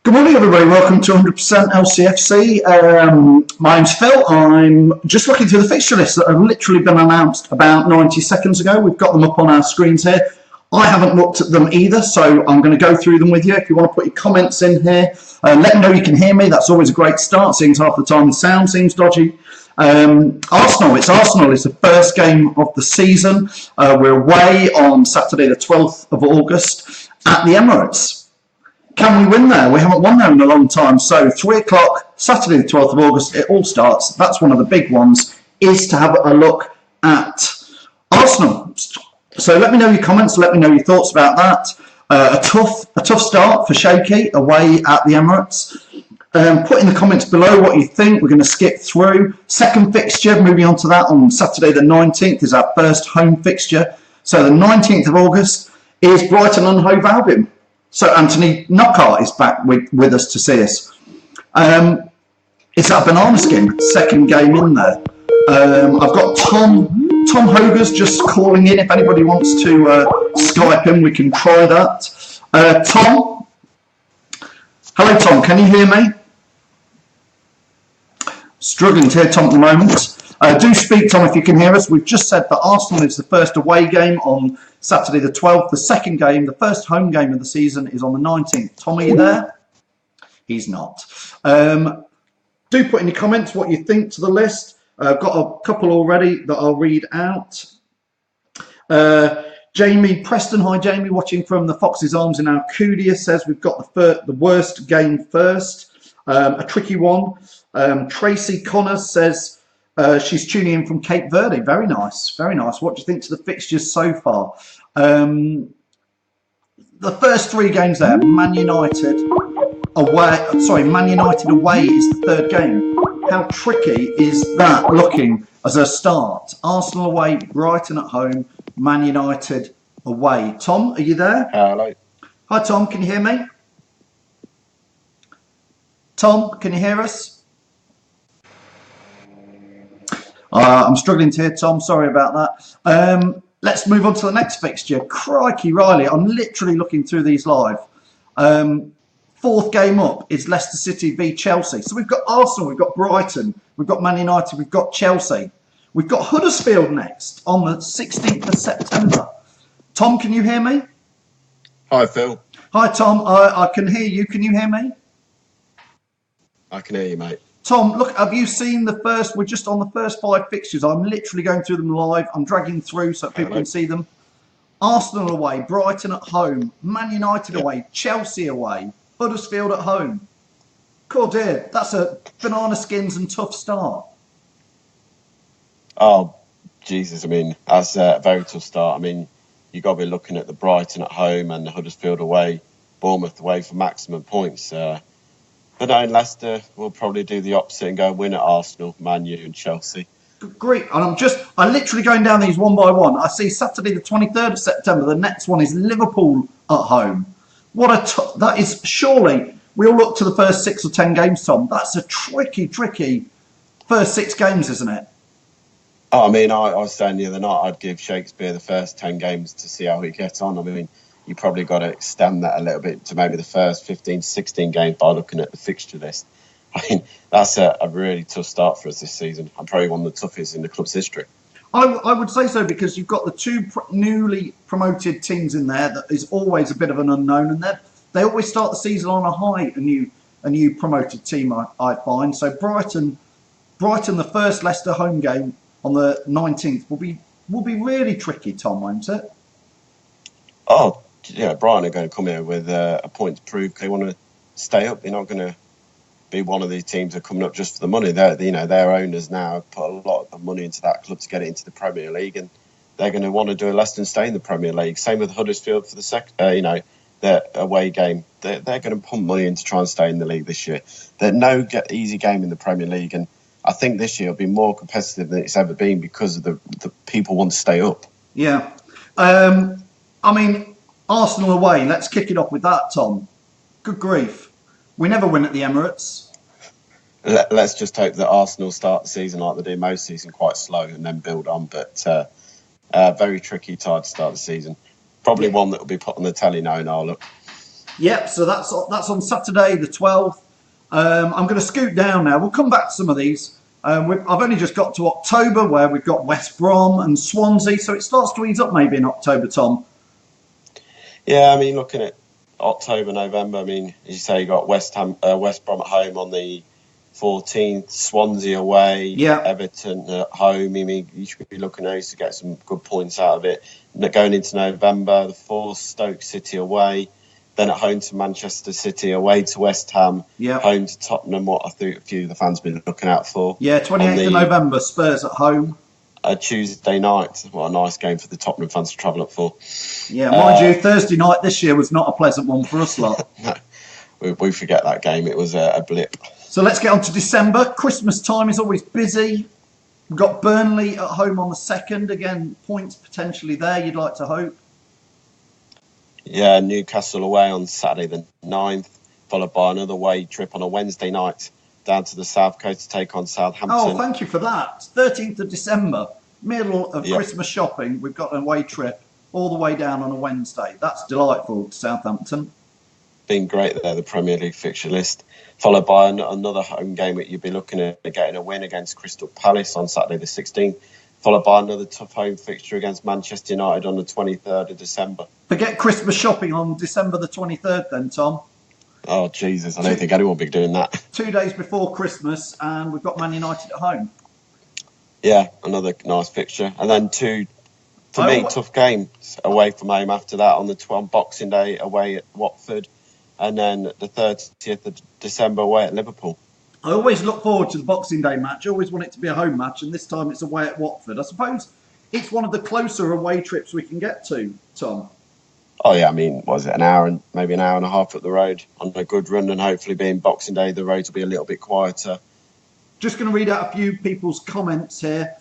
Good morning, everybody. Welcome to 100% LCFC. My name's Phil. I'm just looking through the fixture list that have literally been announced about 90 seconds ago. We've got them up on our screens here. I haven't looked at them either, so I'm going to go through them with you. If you want to put your comments in here, let me know you can hear me. That's always a great start, seeing as half the time the sound seems dodgy. Arsenal. It's the first game of the season. We're away on Saturday the 12th of August at the Emirates. Can we win there? We haven't won there in a long time. So 3 o'clock, Saturday the 12th of August, it all starts. That's one of the big ones, is to have a look at Arsenal. So let me know your comments, let me know your thoughts about that. A tough start for Shaky away at the Emirates. Put in the comments below what you think. We're going to skip through. Second fixture, moving on to that on Saturday the 19th is our first home fixture. So the 19th of August is Brighton and Hove Albion. So Anthony Knockout is back with us to see us. It's that banana skin, second game in there. I've got Tom Hogarth just calling in. If anybody wants to Skype him, we can try that. Tom? Hello, Tom. Can you hear me? Struggling to hear Tom at the moment. Do speak, Tom, if you can hear us. We've just said that Arsenal is the first away game on Saturday the 12th. The second game, the first home game of the season, is on the 19th. Tom, are you there? He's not. Do put in your comments what you think to the list. I've got a couple already that I'll read out. Jamie Preston, hi Jamie, watching from the Fox's Arms in Alcudia, says we've got the worst game first. A tricky one. Tracy Connors says she's tuning in from Cape Verde. Very nice, very nice. What do you think to the fixtures so far? The first three games there, Man United away is the third game. How tricky is that looking as a start? Arsenal away, Brighton at home, Man United away. Tom, are you there? Hello. Hi Tom, can you hear me? Tom, can you hear us? I'm struggling to hear Tom, sorry about that. Let's move on to the next fixture. Crikey Riley, I'm literally looking through these live. Fourth game up is Leicester City v Chelsea. So we've got Arsenal, we've got Brighton, we've got Man United, we've got Chelsea. We've got Huddersfield next on the 16th of September. Tom, can you hear me? Hi, Phil. Hi, Tom. I can hear you. Can you hear me? I can hear you, mate. Tom, look, have you seen the first? We're just on the first five fixtures. I'm literally going through them live. I'm dragging through so people can see them. Arsenal away, Brighton at home, Man United away, Chelsea away, Huddersfield at home. Cool, dear. That's a banana skins and tough start. Oh, Jesus. I mean, that's a very tough start. I mean, you've got to be looking at the Brighton at home and the Huddersfield away, Bournemouth away for maximum points. But no, Leicester will probably do the opposite and go and win at Arsenal, Man U and Chelsea. Great. And I'm literally going down these one by one. I see Saturday the 23rd of September. The next one is Liverpool at home. That is surely, we'll look to the first 6 or 10 games, Tom. That's a tricky first 6 games, isn't it? Oh, I mean, I was saying the other night I'd give Shakespeare the first 10 games to see how he gets on. I mean, you probably got to extend that a little bit to maybe the first 15, 16 games by looking at the fixture list. I mean, that's a really tough start for us this season. I'm probably one of the toughest in the club's history. I would say so, because you've got the two newly promoted teams in there that is always a bit of an unknown, and they always start the season on a high, a new promoted team, I find. So Brighton, the first Leicester home game on the 19th will be really tricky, Tom, won't it? Oh, yeah, Brighton are going to come here with a point to prove they want to stay up. They're not going to be one of these teams that are coming up just for the money. Their owners now have put a lot of money into that club to get it into the Premier League, and they're going to want to do a less than stay in the Premier League. Same with Huddersfield for the their away game. They're going to pump money in to try and stay in the league this year. There's no easy game in the Premier League, and I think this year will be more competitive than it's ever been because of the people want to stay up. Yeah. I mean, Arsenal away, let's kick it off with that, Tom. Good grief. We never win at the Emirates. Let's just hope that Arsenal start the season like they do most season, quite slow, and then build on. But very tricky tie to start the season. Probably one that will be put on the telly now in our look. Yep, so that's on Saturday the 12th. I'm going to scoot down now. We'll come back to some of these. I've only just got to October, where we've got West Brom and Swansea, so it starts to ease up maybe in October, Tom. Yeah, I mean, looking at October, November, I mean, as you say, you got West Brom at home on the 14th, Swansea away, Yeah. Everton at home. I mean, you should be looking at to get some good points out of it. Going into November, the 4th, Stoke City away, then at home to Manchester City, away to West Ham, Yeah. home to Tottenham, what I think a few of the fans have been looking out for. Yeah, 28th of November, Spurs at home. Tuesday night. What a nice game for the Tottenham fans to travel up for. Yeah, mind you, Thursday night this year was not a pleasant one for us lot. No, we forget that game. It was a blip. So let's get on to December. Christmas time is always busy. We've got Burnley at home on the 2nd. Again, points potentially there, you'd like to hope. Yeah, Newcastle away on Saturday the 9th, followed by another away trip on a Wednesday night down to the South Coast to take on Southampton. Oh, thank you for that. 13th of December, middle of Christmas shopping. We've got an away trip all the way down on a Wednesday. That's delightful to Southampton. Been great there, the Premier League fixture list. Followed by another home game that you'd be looking at getting a win against Crystal Palace on Saturday the 16th. Followed by another tough home fixture against Manchester United on the 23rd of December. Forget Christmas shopping on December the 23rd then, Tom. Oh, Jesus, I don't think anyone will be doing that. 2 days before Christmas, and we've got Man United at home. Yeah, another nice fixture. And then tough games away from home after that on the 12th, Boxing Day away at Watford, and then the 30th of December away at Liverpool. I always look forward to the Boxing Day match. I always want it to be a home match, and this time it's away at Watford. I suppose it's one of the closer away trips we can get to, Tom. Oh, yeah, I mean, was it maybe an hour and a half up the road on a good run, and hopefully being Boxing Day, the roads will be a little bit quieter. Just going to read out a few people's comments here.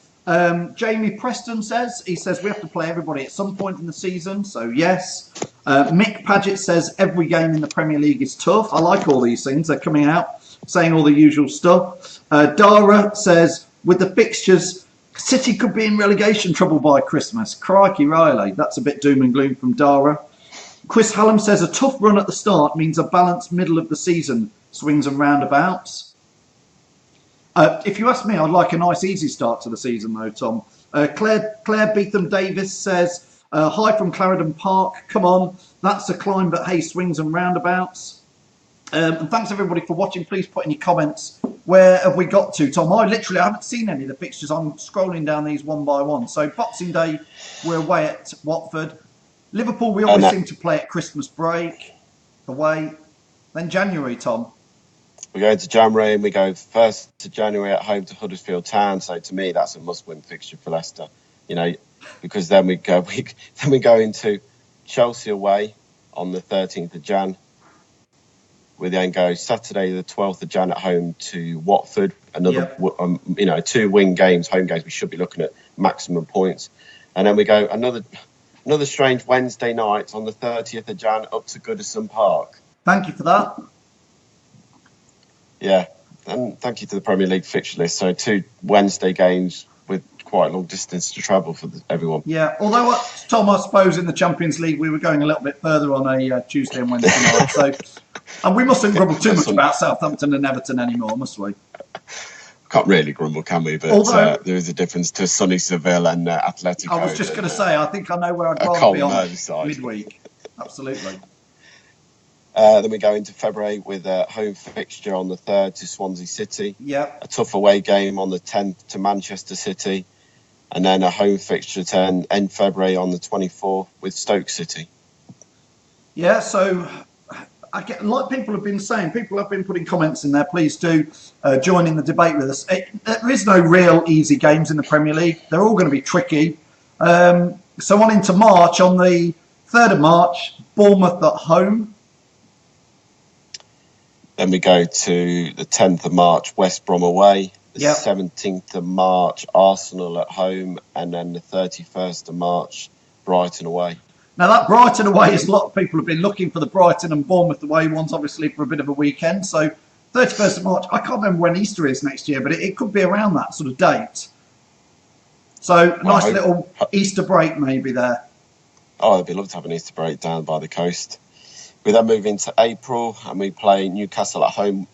Jamie Preston says we have to play everybody at some point in the season, so yes. Mick Paget says every game in the Premier League is tough. I like all these things. They're coming out, saying all the usual stuff. Dara says, with the fixtures, City could be in relegation trouble by Christmas. Crikey, Riley. That's a bit doom and gloom from Dara. Chris Hallam says a tough run at the start means a balanced middle of the season, swings and roundabouts. If you ask me, I'd like a nice easy start to the season though, Tom. Claire Beetham Davis says, hi from Clarendon Park. Come on, that's a climb, but hey, swings and roundabouts. And thanks everybody for watching. Please put in your comments. Where have we got to, Tom? I haven't seen any of the fixtures. I'm scrolling down these one by one. So Boxing Day, we're away at Watford. Liverpool, we always seem to play at Christmas break, away. Then January, Tom. We go to January and we go 1st of January at home to Huddersfield Town. So to me, that's a must-win fixture for Leicester. You know, because then we go into Chelsea away on the 13th of Jan. We then go Saturday the 12th of Jan at home to Watford. Another, 2 home games. We should be looking at maximum points. And then we go another strange Wednesday night on the 30th of Jan up to Goodison Park. Thank you for that. Yeah, and thank you to the Premier League fixture list. So 2 Wednesday games with quite a long distance to travel for everyone. Yeah, although, Tom, I suppose in the Champions League we were going a little bit further on a Tuesday and Wednesday night. So, and we mustn't grumble too much about Southampton and Everton anymore, must we? Can't really grumble, can we? But there is a difference to sunny Seville and Atletico. I was just going to say, I think I know where I'd rather be on midweek. Absolutely. Then we go into February with a home fixture on the 3rd to Swansea City. Yeah. A tough away game on the 10th to Manchester City. And then a home fixture to end February on the 24th with Stoke City. Yeah, so like people have been saying, people have been putting comments in there. Please do join in the debate with us. There is no real easy games in the Premier League. They're all going to be tricky. So on into March, on the 3rd of March, Bournemouth at home. Then we go to the 10th of March, West Brom away. The 17th of March, Arsenal at home. And then the 31st of March, Brighton away. Now, that Brighton away is a lot of people have been looking for the Brighton and Bournemouth away ones, obviously, for a bit of a weekend. So 31st of March, I can't remember when Easter is next year, but it could be around that sort of date. So a nice little Easter break maybe there. Oh, it'd be lovely to have an Easter break down by the coast. We then move into April and we play Newcastle at home.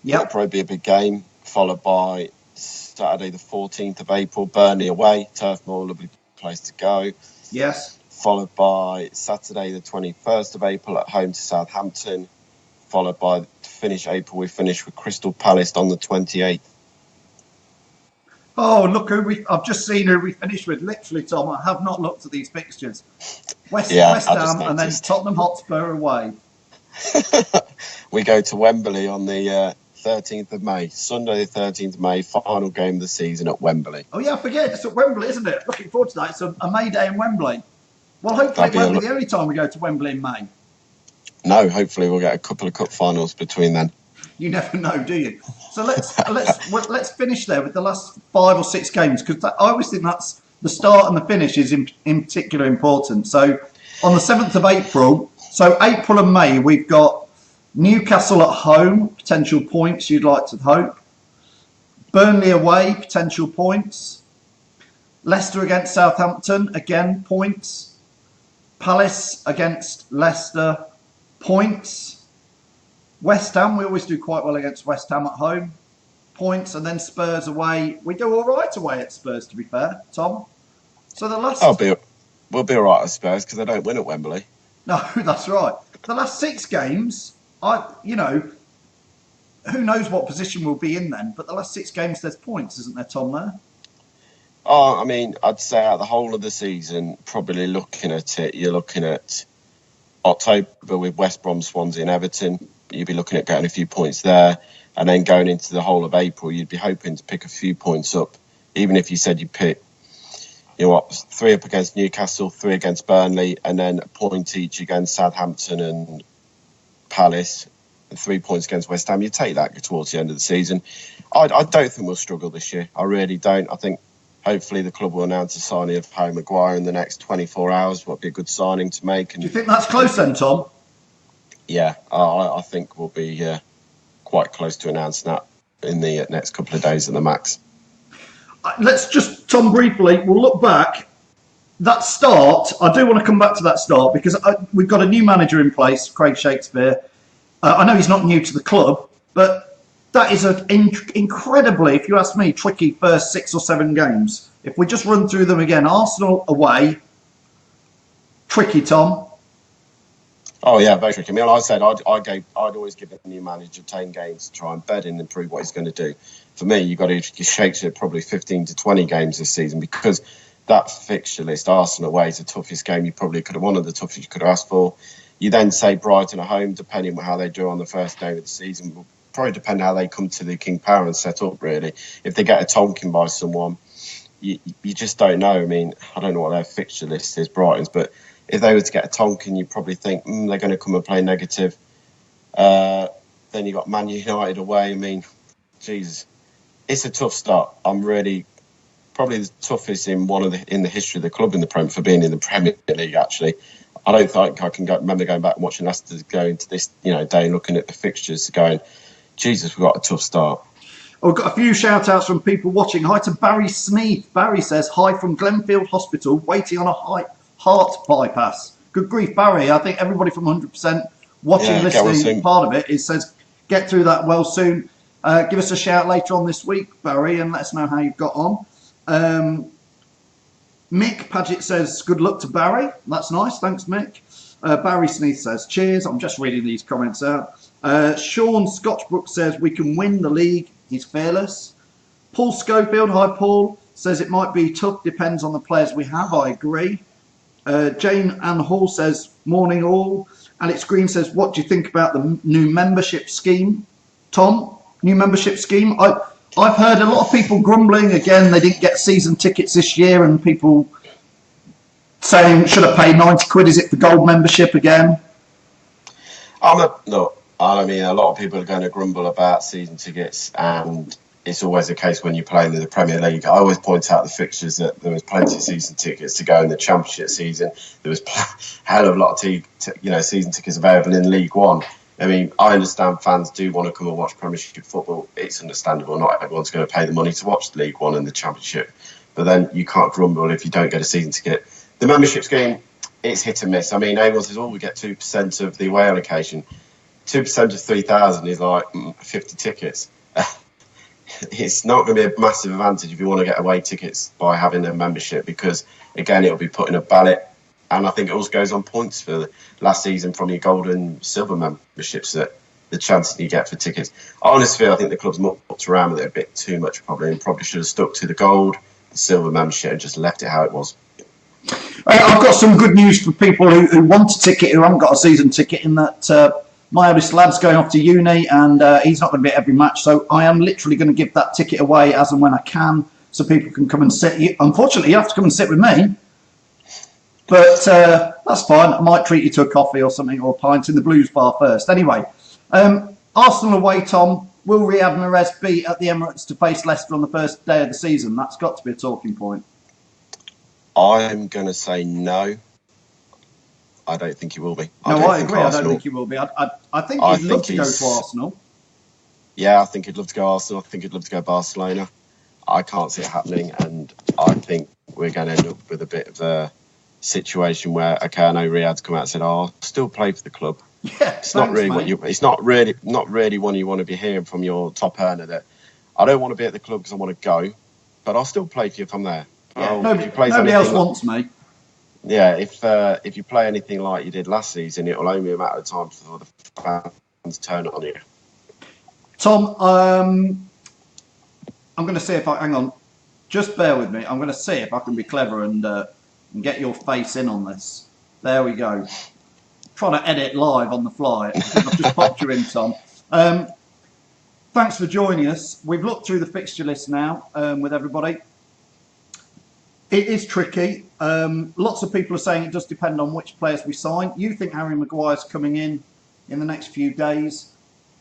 Yep. It'll probably be a big game, followed by Saturday the 14th of April, Burnley away, Turf Moor, lovely place to go. Yes. Followed by Saturday the 21st of April at home to Southampton. Followed by we finish with Crystal Palace on the 28th. Oh, look I've just seen who we finished with. Literally, Tom, I have not looked at these fixtures. West Ham and then Tottenham Hotspur away. We go to Wembley on the 13th of May, Sunday the 13th of May, final game of the season at Wembley. Oh yeah, I forget, it's at Wembley, isn't it? Looking forward to that. It's a May Day in Wembley. Well, hopefully it won't be the only time we go to Wembley in May. No, hopefully we'll get a couple of cup finals between then. You never know, do you? So let's finish there with the last 5 or 6 games, because I always think that's the start and the finish is in particular important. So on the 7th of April, so April and May, we've got Newcastle at home, potential points you'd like to hope. Burnley away, potential points. Leicester against Southampton, again, points. Palace against Leicester, points. West Ham, we always do quite well against West Ham at home, points. And then Spurs away. We do all right away at Spurs, to be fair, Tom. So the last... We'll be all right at Spurs because they don't win at Wembley. No, that's right. The last 6 games, who knows what position we'll be in then, but the last 6 games there's points, isn't there, Tom, there? Oh, I mean, I'd say out the whole of the season, probably looking at it, you're looking at October with West Brom, Swansea and Everton. You'd be looking at getting a few points there. And then going into the whole of April, you'd be hoping to pick a few points up, even if you said you pick 3 up against Newcastle, 3 against Burnley, and then a point each against Southampton and Palace, and 3 points against West Ham. You take that towards the end of the season. I don't think we'll struggle this year. I really don't. I think hopefully the club will announce a signing of Harry Maguire in the next 24 hours. What would be a good signing to make. And do you think that's close then, Tom? Yeah, I think we'll be quite close to announcing that in the next couple of days at the max. Let's just, Tom, briefly, we'll look back. That start, I do want to come back to that start because we've got a new manager in place, Craig Shakespeare. I know he's not new to the club, but that is an incredibly, if you ask me, tricky first 6 or 7 games. If we just run through them again, Arsenal away, tricky, Tom. Oh yeah, very tricky. I mean, like I said, I'd always give a new manager 10 games to try and bed in and prove what he's going to do. For me, you've got to give Shakespeare probably 15 to 20 games this season because that fixture list, Arsenal away, is the toughest game you probably could have, one of the toughest you could have asked for. You then say Brighton at home, depending on how they do on the first game of the season, will probably depend how they come to the King Power and set up, really. If they get a tonking by someone, you just don't know. I mean, I don't know what their fixture list is, Brighton's, but if they were to get a tonking, you probably think they're going to come and play negative. Then you've got Man United away. I mean, Jesus, it's a tough start. I'm really probably the toughest in the history of the club in the Prem for being in the Premier League. Actually, I don't think I can remember going back and watching Leicester go into this day and looking at the fixtures, going, Jesus, we've got a tough start. We've got a few shout-outs from people watching. Hi to Barry Sneath. Barry says, hi from Glenfield Hospital, waiting on a heart bypass. Good grief, Barry. I think everybody from 100% watching, listening, part of it, says, get through that well soon. Give us a shout later on this week, Barry, and let us know how you've got on. Mick Paget says, good luck to Barry. That's nice. Thanks, Mick. Barry Sneath says, cheers. I'm just reading these comments out. Sean Scotchbrook says, we can win the league. He's fearless. Paul Schofield, hi Paul, says it might be tough, depends on the players we have. I agree. Jane Ann Hall says, morning all. Alex Green says, what do you think about the new membership scheme? Tom, new membership scheme? I've heard a lot of people grumbling again, they didn't get season tickets this year, and people saying, should I pay 90 quid? Is it for gold membership again? Look, I mean, a lot of people are going to grumble about season tickets, and it's always the case when you're playing in the Premier League. I always point out the fixtures that there was plenty of season tickets to go in the Championship season. There was a hell of a lot of season tickets available in League One. I mean, I understand fans do want to come and watch Premiership football. It's understandable. Not everyone's going to pay the money to watch the League One and the Championship. But then you can't grumble if you don't get a season ticket. The membership scheme, it's hit and miss. I mean, everyone says, "Oh, we get 2% of the away allocation." 2% of 3,000 is like 50 tickets. It's not going to be a massive advantage if you want to get away tickets by having a membership, because again, it'll be put in a ballot, and I think it also goes on points for last season from your gold and silver memberships, that the chances you get for tickets. Honestly, I think the club's mucked around with it a bit too much probably, and probably should have stuck to the gold, the silver membership, and just left it how it was. I've got some good news for people who want a ticket, who haven't got a season ticket, in that my eldest lad's going off to uni, and he's not going to be at every match, so I am literally going to give that ticket away as and when I can, so people can come and sit. Unfortunately, you have to come and sit with me, but that's fine. I might treat you to a coffee or something, or a pint in the Blues bar first. Anyway, Arsenal away, Tom. Will Riyad Mahrez be at the Emirates to face Leicester on the first day of the season? That's got to be a talking point. I'm going to say no. I don't think he will be. I agree. I don't think he will be. I think he'd love to go to Arsenal. Yeah, I think he'd love to go Arsenal. I think he'd love to go Barcelona. I can't see it happening, and I think we're going to end up with a bit of a situation where, okay, I know Riyad's come out and said, "Oh, I'll still play for the club." Yeah, it's not really one you want to be hearing from your top earner, that I don't want to be at the club because I want to go, but I'll still play for you if I'm there. Yeah, nobody else wants me. Yeah, if you play anything like you did last season, it will only be a matter of time for the fans to turn it on you. Tom, I'm going to see if I... Hang on. Just bear with me. I'm going to see if I can be clever and get your face in on this. There we go. Trying to edit live on the fly. I've just popped you in, Tom. Thanks for joining us. We've looked through the fixture list now with everybody. It is tricky. Lots of people are saying it does depend on which players we sign. You think Harry Maguire's coming in the next few days,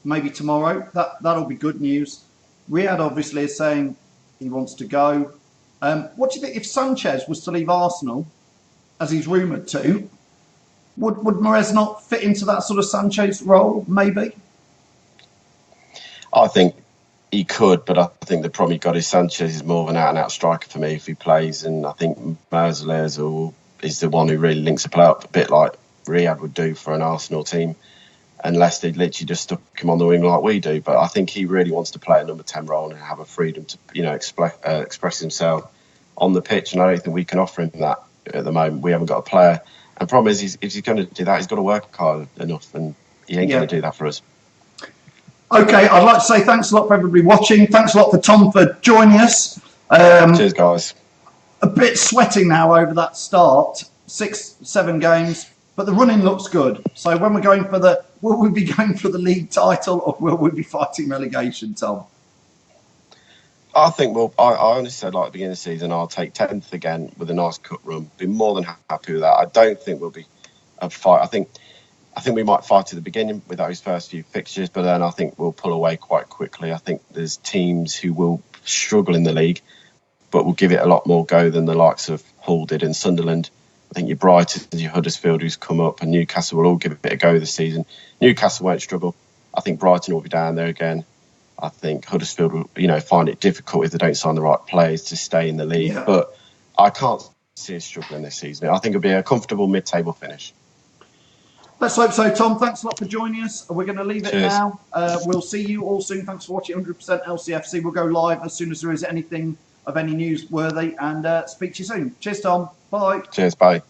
maybe tomorrow. That'll be good news. Riyad obviously is saying he wants to go. What do you think if Sanchez was to leave Arsenal, as he's rumoured to? Would Mahrez not fit into that sort of Sanchez role, maybe? I think he could, but I think the problem he got is Sanchez is more of an out-and-out striker for me if he plays, and I think Mahrez is the one who really links the play up, a bit like Riyad would do for an Arsenal team, unless they literally just stuck him on the wing like we do. But I think he really wants to play a number 10 role and have a freedom to, express himself on the pitch, and I don't think we can offer him that at the moment. We haven't got a player, and the problem is if he's going to do that, he's got to work hard enough, and he ain't going to do that for us. Okay, I'd like to say thanks a lot for everybody watching. Thanks a lot for Tom for joining us. Cheers, guys. A bit sweating now over that start. 6-7 games, but the running looks good. So when we're going for will we be going for the league title, or will we be fighting relegation, Tom? I think I honestly said, like at the beginning of the season, I'll take 10th again with a nice cut run. Be more than happy with that. I don't think we'll be a fight. I think we might fight at the beginning with those first few fixtures, but then I think we'll pull away quite quickly. I think there's teams who will struggle in the league, but will give it a lot more go than the likes of Hull did and Sunderland. I think your Brighton, your Huddersfield who's come up, and Newcastle will all give it a bit of go this season. Newcastle won't struggle. I think Brighton will be down there again. I think Huddersfield will, find it difficult if they don't sign the right players to stay in the league. Yeah. But I can't see us struggling this season. I think it'll be a comfortable mid-table finish. Let's hope so, Tom. Thanks a lot for joining us. We're going to leave it now. We'll see you all soon. Thanks for watching 100% LCFC. We'll go live as soon as there is anything of any newsworthy, and speak to you soon. Cheers, Tom. Bye. Cheers. Bye.